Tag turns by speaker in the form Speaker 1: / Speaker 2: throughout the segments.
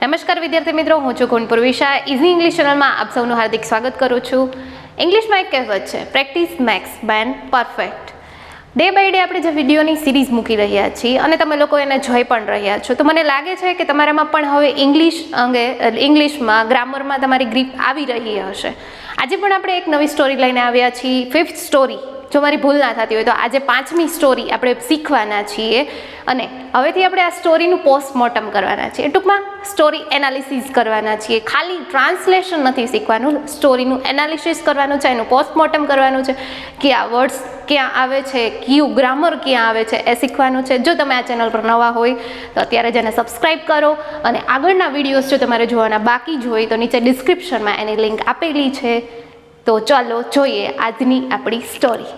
Speaker 1: નમસ્કાર વિદ્યાર્થી મિત્રો, હું છું કુન પૂર્વિશા. ઇઝી ઇંગ્લિશ ચેનલમાં આપ સૌનું હાર્દિક સ્વાગત કરું છું. ઇંગ્લિશમાં એક કહેવત છે, practice makes man perfect. Day by day આપણે જે વિડીયોની સિરીઝ મૂકી રહ્યા છીએ અને તમે લોકો એને જોઈ પણ રહ્યા છો, તો મને લાગે છે કે તમારામાં પણ હવે ઇંગ્લિશમાં ગ્રામરમાં તમારી ગ્રીપ આવી રહી હશે. આજે પણ આપણે એક નવી સ્ટોરી લઈને આવ્યા છીએ, 5th સ્ટોરી. જો મારી ભૂલ ના થતી હોય તો આજે 5મી સ્ટોરી આપણે શીખવાના છીએ અને હવેથી આપણે આ સ્ટોરીનું પોસ્ટમોર્ટમ કરવાના છીએ. ટૂંકમાં સ્ટોરી એનાલિસિસ કરવાના છીએ. ખાલી ટ્રાન્સલેશન નથી શીખવાનું, સ્ટોરીનું એનાલિસિસ કરવાનું છે, એનું પોસ્ટમોર્ટમ કરવાનું છે, કયા વર્ડ્સ ક્યાં આવે છે, કયું ગ્રામર ક્યાં આવે છે એ શીખવાનું છે. જો તમે આ ચેનલ પર નવા હોય તો અત્યારે જ એને સબસ્ક્રાઈબ કરો અને આગળના વિડીયોઝ જો તમારે જોવાના બાકી જ હોય તો નીચે ડિસ્ક્રિપ્શનમાં એની લિંક આપેલી છે. તો ચાલો જોઈએ આજની આપણી સ્ટોરી.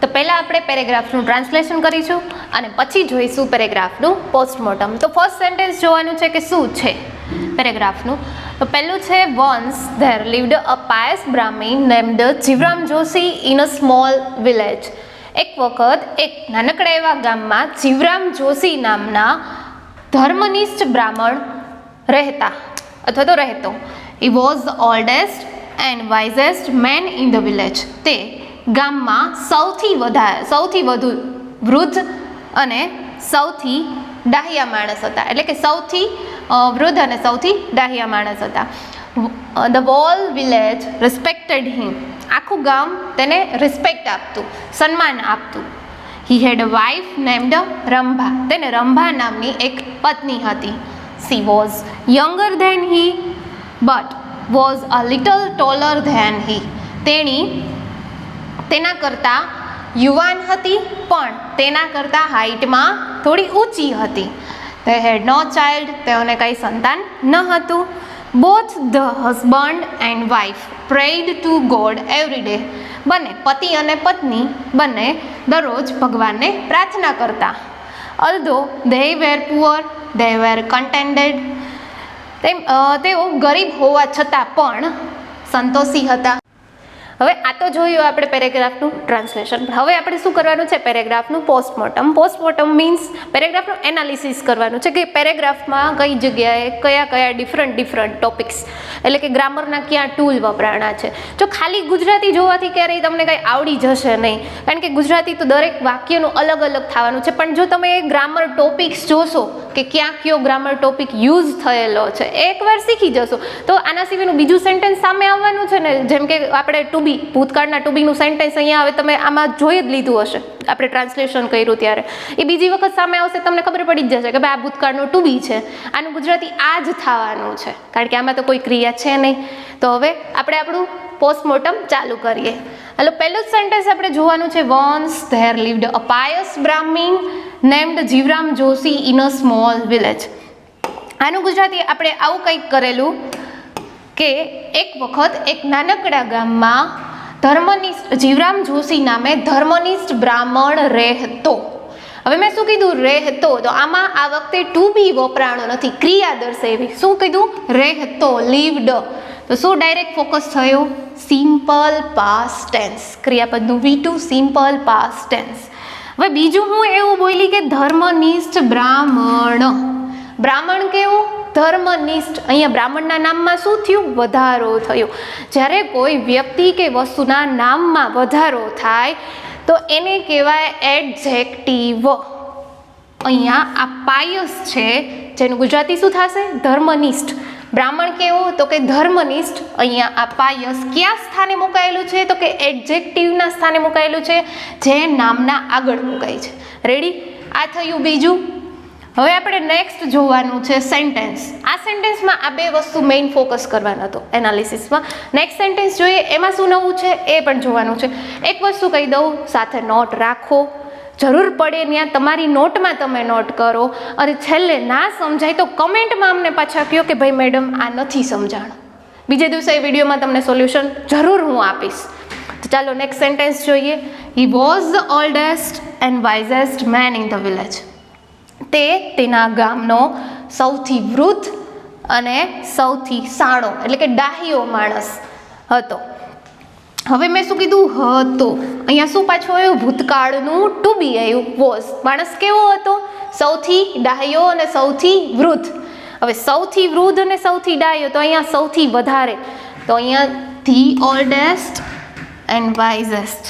Speaker 1: તો પહેલાં આપણે પેરેગ્રાફનું ટ્રાન્સલેશન કરીશું અને પછી જોઈશું પેરેગ્રાફનું પોસ્ટમોર્ટમ. તો ફર્સ્ટ સેન્ટેન્સ જોવાનું છે કે શું છે પેરેગ્રાફનું. તો પહેલું છે, once there lived a pious Brahmin named Jivram Joshi in a small village. એક વખત એક નાનકડા એવા ગામમાં જીવરામ જોશી નામના ધર્મનિષ્ઠ બ્રાહ્મણ રહેતા અથવા તો રહેતો. He was the oldest and wisest man in the village. તે ગામમાં સૌથી વધુ વૃદ્ધ અને સૌથી ડાહ્યા માણસ હતા. એટલે કે સૌથી વૃદ્ધ અને સૌથી ડાહ્યા માણસ હતા. ધ હોલ વિલેજ રિસ્પેક્ટેડ હિમ. આખું ગામ તેને રિસ્પેક્ટ આપતું, સન્માન આપતું. હી હેડ અ વાઇફ નેમ્ડ રંભા. તેને રંભા નામની એક પત્ની હતી. She was younger then he but was a little taller then he. તેના કરતાં યુવાન હતી પણ તેના કરતાં હાઇટમાં થોડી ઊંચી હતી. તે હેડ નો ચાઇલ્ડ. તેઓને કંઈ સંતાન ન હતું. Both the husband and wife prayed to God every day. બંને પતિ અને પત્ની બંને દરરોજ ભગવાનને પ્રાર્થના કરતા. Although they were poor they were contented. તેઓ ગરીબ હોવા છતાં પણ સંતોષી હતા. હવે આ તો જોયું આપણે પેરેગ્રાફનું ટ્રાન્સલેશન. હવે આપણે શું કરવાનું છે, પેરેગ્રાફનું પોસ્ટમોર્ટમ. પોસ્ટમોર્ટમ મીન્સ પેરેગ્રાફનું એનાલિસિસ કરવાનું છે કે પેરેગ્રાફમાં કઈ જગ્યાએ કયા ડિફરન્ટ ટોપિક્સ એટલે કે ગ્રામરના ક્યાં ટૂલ વપરાણા છે. જો ખાલી ગુજરાતી જોવાથી ક્યારેય તમને કંઈ આવડી જશે નહીં, કારણ કે ગુજરાતી તો દરેક વાક્યનું અલગ અલગ થવાનું છે. પણ જો તમે ગ્રામર ટોપિક્સ જોશો કે ક્યાં કયો ગ્રામર ટોપિક યુઝ થયેલો છે, એકવાર શીખી જશો તો આના સિવાયનું બીજું સેન્ટેન્સ સામે આવવાનું છે ને. જેમ કે આપણે ટુ બી, ભૂતકાળના ટુ બીનું સેન્ટેન્સ અહીંયા આવે, તમે આમાં જોઈ જ લીધું હશે આપણે ટ્રાન્સલેશન કર્યું ત્યારે. એ બીજી વખત સામે આવશે, તમને ખબર પડી જ જશે કે ભાઈ આ ભૂતકાળનું ટુ બી છે, આનું ગુજરાતી આ જ થવાનું છે, કારણ કે આમાં તો કોઈ ક્રિયા છે નહીં. તો હવે આપણે આપણું પોસ્ટમોર્ટમ ચાલુ કરીએ. હાલો, પહેલું જ સેન્ટેન્સ આપણે જોવાનું છે, once there lived a pious Brahmin named Jivram Joshi in a small village. આનું ગુજરાતી આપણે આવું કંઈક કરેલું કે એક વખત એક નાનકડા ગામમાં જીવરામ જોશી નામે ધર્મનિષ્ઠ બ્રાહ્મણ રહેતો. હવે મેં શું કીધું, રહેતો. તો આમાં આ વખતે ટુ બી વપરાણો નથી, ક્રિયા દર્શાવી. શું કીધું, રહેતો, લીવ્ડ. તો શું ડાયરેક્ટ ફોકસ થયો, સિમ્પલ પાસ્ટ ટેન્સ. ક્રિયાપદનું V2 સિમ્પલ પાસ્ટ ટેન્સ. હવે બીજું હું એવું બોલી કે ધર્મનિષ્ઠ બ્રાહ્મણ. બ્રાહ્મણ કેવું, ધર્મનિષ્ઠ. અહીંયા બ્રાહ્મણના નામમાં શું થયું, વધારો થયો. જ્યારે કોઈ વ્યક્તિ કે વસ્તુના નામમાં વધારો થાય તો એને કહેવાય એડજેક્ટિવ. અહીંયા આ પાયસ છે, જેનું ગુજરાતી શું થશે, ધર્મનિષ્ઠ. બ્રાહ્મણ કેવું, તો કે ધર્મનિષ્ઠ. અહીંયા આ પાયસ કયા સ્થાને મુકાયેલું છે, તો કે એડજેક્ટિવના સ્થાને મુકાયેલું છે, જે નામના આગળ મુકાય છે. રેડી, આ થયું બીજું. હવે આપણે નેક્સ્ટ જોવાનું છે સેન્ટેન્સ. આ સેન્ટેન્સમાં આ બે વસ્તુ મેઇન ફોકસ કરવાનો હતો એનાલિસિસમાં. નેક્સ્ટ સેન્ટેન્સ જોઈએ, એમાં શું નવું છે એ પણ જોવાનું છે. એક વસ્તુ કહી દઉં, સાથે નોટ રાખો, જરૂર પડે ત્યાં તમારી નોટમાં તમે નોટ કરો, અને છેલ્લે ના સમજાય તો કમેન્ટમાં અમને પાછા કહો કે ભાઈ મેડમ આ નથી સમજાણું. બીજે દિવસે એ વિડીયોમાં તમને સોલ્યુશન જરૂર હું આપીશ. તો ચાલો નેક્સ્ટ સેન્ટેન્સ જોઈએ. He was the oldest and wisest man in the village. તે તેના ગામનો સૌથી વૃદ્ધ અને સૌથી સાણો એટલે કે ડાહ્યો માણસ હતો. હવે મેં શું કીધું, હતો. અહીંયા શું પાછું આવ્યું, ભૂતકાળનું ટુ બી આવ્યું, વોઝ. માણસ કેવો હતો, સૌથી ડાહ્યો અને સૌથી વૃદ્ધ. હવે સૌથી વૃદ્ધ અને સૌથી ડાયો, તો અહીંયા સૌથી વધારે, તો અહીંયા ધી ઓલ્ડેસ્ટ એન્ડ વાઇઝેસ્ટ.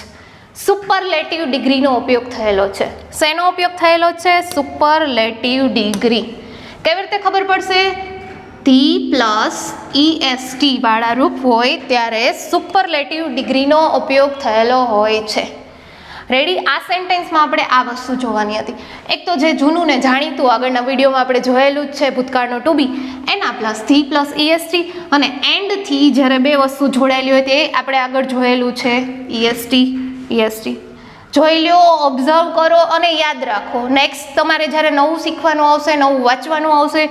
Speaker 1: સુપરલેટિવ ડિગ્રીનો ઉપયોગ થયેલો છે. શેનો ઉપયોગ થયેલો છે? Superlative degree. કેવી રીતે ખબર પડશે? ધી પ્લસ EST વાળા રૂપ હોય ત્યારે સુપરલેટિવ ડિગ્રીનો ઉપયોગ થયેલો હોય છે. રેડી? આ સેન્ટેન્સમાં આપણે આ વસ્તુ જોવાની હતી. એક તો જે જૂનું ને જાણીતું આગળના વિડીયોમાં આપણે જોયેલું જ છે ભૂતકાળનો ટુ બી, એના પ્લસ ધી પ્લસ EST, અને એન્ડથી જ્યારે બે વસ્તુ જોડાયેલી હોય તે આપણે આગળ જોયેલું છે EST. જોઈ લો, ઓબ્ઝર્વ કરો અને યાદ રાખો. નેક્સ્ટ તમારે જ્યારે નવું શીખવાનું આવશે, નવું વાંચવાનું આવશે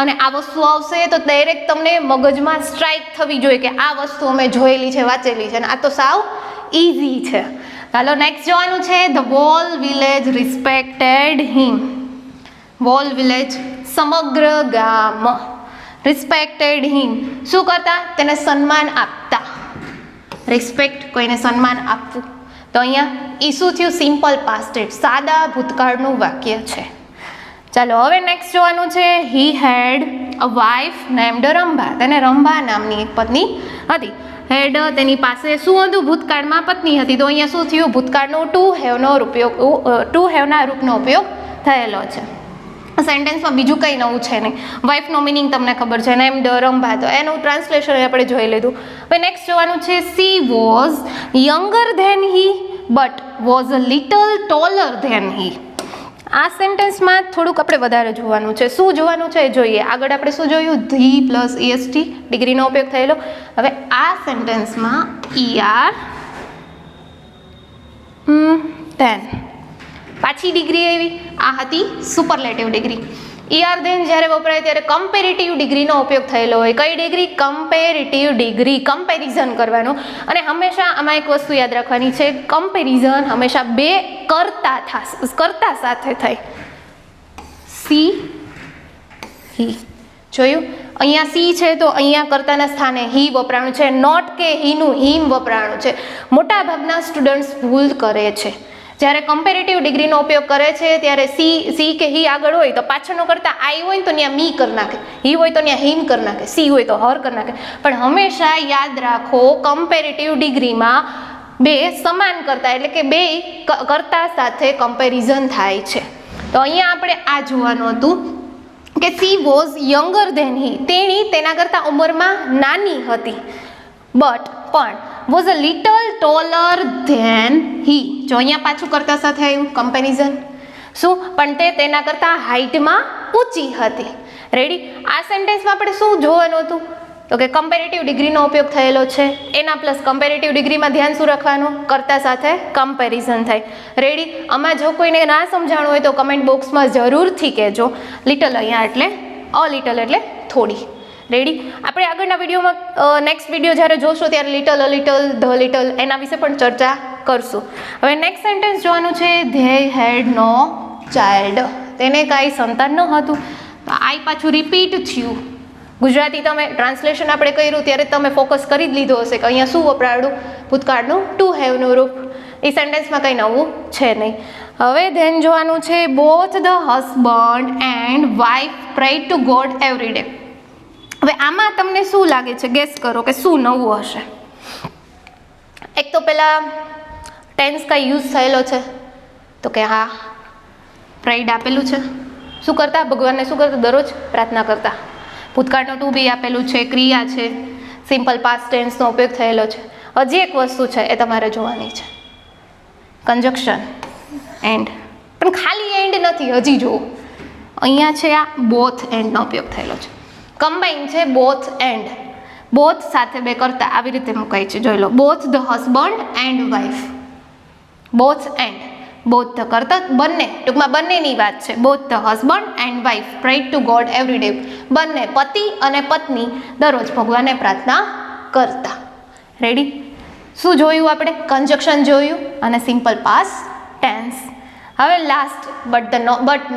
Speaker 1: અને આ વસ્તુ આવશે તો ડાયરેક્ટ તમને મગજમાં સ્ટ્રાઇક થવી જોઈએ કે આ વસ્તુ અમે જોયેલી છે, વાંચેલી છે, અને આ તો સાવ ઇઝી છે. ચાલો નેક્સ્ટ જોવાનું છે. The wall village respected him. Wall village સમગ્ર ગામ રિસ્પેક્ટેડ હિમ શું કરતા? તેને સન્માન આપતા. રિસ્પેક્ટ, કોઈને સન્માન આપવું. તો અહીંયા ઈ શું થયું? સિમ્પલ પાસ્ટ ટેન્સ, સાદા ભૂતકાળનું વાક્ય છે. ચાલો હવે નેક્સ્ટ જોવાનું છે. હી હેડ અ વાઇફ નેમ્ડ રંભા. તેને રંભા નામની એક પત્ની હતી. હેડ, તેની પાસે શું હતું? ભૂતકાળમાં પત્ની હતી. તો અહીંયા શું થયું? ભૂતકાળનો ટુ હેવના રૂપનો ઉપયોગ થયેલો છે. સેન્ટેન્સમાં બીજું કંઈ નવું છે નહીં. વાઇફનો મિનિંગ તમને ખબર છે, નેમ્ડ રંભા, તો એનું ટ્રાન્સલેશન આપણે જોઈ લીધું. હવે નેક્સ્ટ જોવાનું છે. She was younger then he but was a little taller then he. આ સેન્ટેન્સમાં થોડુંક આપણે વધારે જોવાનું છે. શું જોવાનું છે એ જોઈએ. આગળ આપણે શું જોયું? ધી પ્લસ EST ડિગ્રીનો ઉપયોગ થયેલો. હવે આ સેન્ટેન્સમાં ER ધેન પાછી ડિગ્રી એવી, આ હતી સુપરલેટિવ ડિગ્રી. ER ધેન જ્યારે વપરાય ત્યારે કમ્પેરેટિવ ડિગ્રીનો ઉપયોગ થયેલો હોય. કઈ ડિગ્રી? Comparative degree. કમ્પેરિઝન કરવાનું. અને હંમેશા આમાં એક વસ્તુ યાદ રાખવાની છે, કમ્પેરિઝન હંમેશા બે કરતા સાથે થાય. સી હી. જોયું? અહીંયા સી છે તો અહીંયા કર્તાના સ્થાને હી વપરાણું છે. નોટ કે હીનું હિમ વપરાણું છે. મોટાભાગના સ્ટુડન્ટ્સ ભૂલ કરે છે. જ્યારે કમ્પેરેટિવ ડિગ્રીનો ઉપયોગ કરે છે ત્યારે સી કે હી આગળ હોય તો પાછળનો કરતા આઈ હોય તો ત્યાં મી કરી નાખે, હી હોય તો ત્યાં હિમ કરી નાખે, સી હોય તો હર કરી નાખે. પણ હંમેશા યાદ રાખો, કમ્પેરેટિવ ડિગ્રીમાં બે સમાન કરતા એટલે કે બે કરતા સાથે કમ્પેરિઝન થાય છે. તો અહીંયા આપણે આ જોવાનું હતું કે she was younger then he. તેણી તેના કરતાં ઉંમરમાં નાની હતી. બટ પણ was a little taller then he. જો અહીંયા પાછું કરતા સાથે આવ્યું કમ્પેરિઝન. શું? પણ તે તેના કરતાં હાઇટમાં ઊંચી હતી. રેડી? આ સેન્ટેન્સમાં આપણે શું જોવાનું હતું? તો કે કમ્પેરેટિવ ડિગ્રીનો ઉપયોગ થયેલો છે. એના પ્લસ કમ્પેરેટિવ ડિગ્રીમાં ધ્યાન શું રાખવાનું? કરતા સાથે કમ્પેરિઝન થાય. રેડી? આમાં જો કોઈને ના સમજાણું હોય તો કમેન્ટ બોક્સમાં જરૂરથી કહેજો. લિટલ અહીંયા એટલે અ લિટલ એટલે થોડી. રેડી? આપણે આગળના વિડીયોમાં નેક્સ્ટ વિડીયો જ્યારે જોશો ત્યારે little, a little, the little એના વિશે પણ ચર્ચા કરશું. હવે નેક્સ્ટ સેન્ટેન્સ જોવાનું છે. They had no child. તેને કાંઈ સંતાન ન હતું. તો આઈ પાછું રિપીટ થયું. ગુજરાતી તમે ટ્રાન્સલેશન આપણે કર્યું ત્યારે તમે ફોકસ કરી જ લીધો હશે કે અહીંયા શું વપરાયું? ભૂતકાળનું ટુ હેવનું રૂપ. એ સેન્ટેન્સમાં કંઈ નવું છે નહીં. હવે ધેન જોવાનું છે. Both the husband and wife prayed to God every day. હવે આમાં તમને શું લાગે છે? ગેસ કરો કે શું નવું હશે? એક તો પેલા ટેન્સ કાંઈ યુઝ થયેલો છે તો કે હા, પ્રેડ આપેલું છે. શું કરતા? ભગવાનને શું કરતા? દરરોજ પ્રાર્થના કરતા. ભૂતકાળનો ટુ બી આપેલું છે, ક્રિયા છે, સિમ્પલ પાસ્ટ ટેન્સનો ઉપયોગ થયેલો છે. હજી એક વસ્તુ છે એ તમારે જોવાની છે, કન્જક્શન એન્ડ. પણ ખાલી એન્ડ નથી, હજી જુઓ અહીંયા છે આ બોથ એન્ડનો ઉપયોગ થયેલો છે. કમ્બાઈન છે બોથ એન્ડ. બોથ સાથે બે કરતા આવી રીતે મુકાય છે. જોઈ લો. Both the husband and wife. Both and. Both the કરતા બંને, ટૂંકમાં બંનેની વાત છે. Both the husband and wife prayed to God every day. બંને પતિ અને પત્ની દરરોજ ભગવાનને પ્રાર્થના કરતા. રેડી? શું જોયું આપણે? કન્જક્શન જોયું અને સિમ્પલ પાસ્ટ ટેન્સ. હવે last but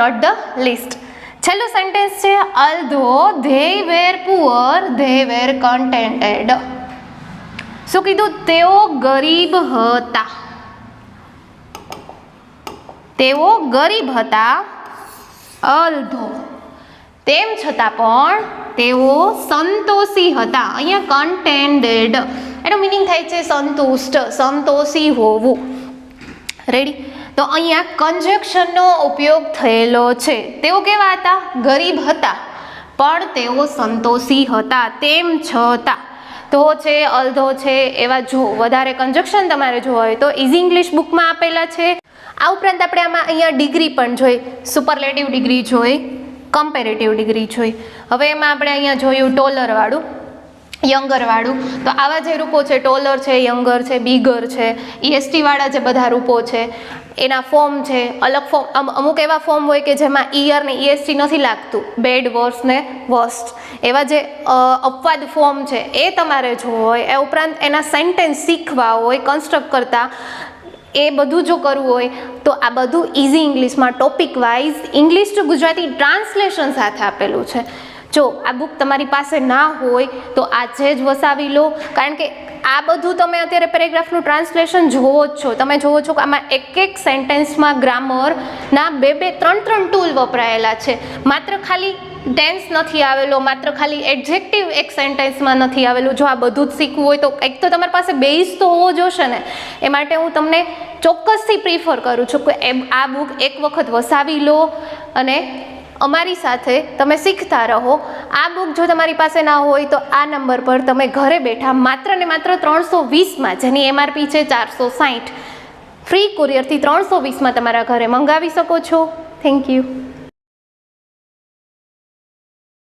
Speaker 1: not the least. છેલ્લું સેન્ટેન્સ છે. Although they were poor they were contented. શું કીધું? તેઓ ગરીબ હતા. તેઓ ગરીબ હતા. અલ્ધો તેમ છતાં પણ તેઓ સંતોષી હતા. અહીંયા કન્ટેન્ટેડ એનો મિનિંગ થાય છે સંતુષ્ટ, સંતોષી હોવું. રેડી? તો અહીંયા કન્જક્શનનો ઉપયોગ થયેલો છે. તેઓ કેવા હતા? ગરીબ હતા, પણ તેઓ સંતોષી હતા તેમ છતાં. તો છે, અલ્ધો છે, એવા જો વધારે કન્જક્શન તમારે જોવા હોય તો ઇઝી ઇંગ્લિશ બુકમાં આપેલા છે. આ ઉપરાંત આપણે આમાં અહીંયા ડિગ્રી પણ જોઈ, સુપરલેટિવ ડિગ્રી જોઈ, કમ્પેરેટિવ ડિગ્રી જોઈ. હવે એમાં આપણે અહીંયા જોયું ટોલરવાળું, યંગરવાળું. તો આવા જે રૂપો છે, ટોલર છે, યંગર છે, બિગર છે, EST વાળા જે બધા રૂપો છે એના ફોર્મ છે, અલગ ફોર્મ, અમુક એવા ફોર્મ હોય કે જેમાં ઈયર ને EST નથી લાગતું, બેડ, વર્સ ને વર્સ્ટ, એવા જે અપવાદ ફોર્મ છે એ તમારે જોવું હોય. એ ઉપરાંત એના સેન્ટેન્સ શીખવા હોય, કન્સ્ટ્રક્ટ કરતા, એ બધું જો કરવું હોય તો આ બધું ઇઝી ઇંગ્લિશમાં topic wise English two Gujarati translation સાથે આપેલું છે. જો આ બુક તમારી પાસે ના હોય તો આજે જ વસાવી લો, કારણ કે આ બધું તમે અત્યારે પેરેગ્રાફનું ટ્રાન્સલેશન જોવો જ છો. તમે જોવો છો કે આમાં એક એક સેન્ટેન્સમાં ગ્રામરના 2-3 ટૂલ વપરાયેલા છે. માત્ર ખાલી ટેન્સ નથી આવેલો, માત્ર ખાલી એડજેક્ટિવ એક સેન્ટેન્સમાં નથી આવેલું. જો આ બધું જ શીખવું હોય તો એક તો તમારી પાસે બેઝ તો હોવો જોશે ને. એ માટે હું તમને ચોક્કસથી પ્રિફર કરું છું કે આ બુક એક વખત વસાવી લો અને અમારી સાથે તમે શીખતા રહો. આ બુક જો તમારી પાસે ના હોય તો આ નંબર પર તમે ઘરે બેઠા માત્ર ને માત્ર 320માં, જેની MRP છે 460, ફ્રી કુરિયરથી 320માં તમારા ઘરે મંગાવી શકો છો. Thank you.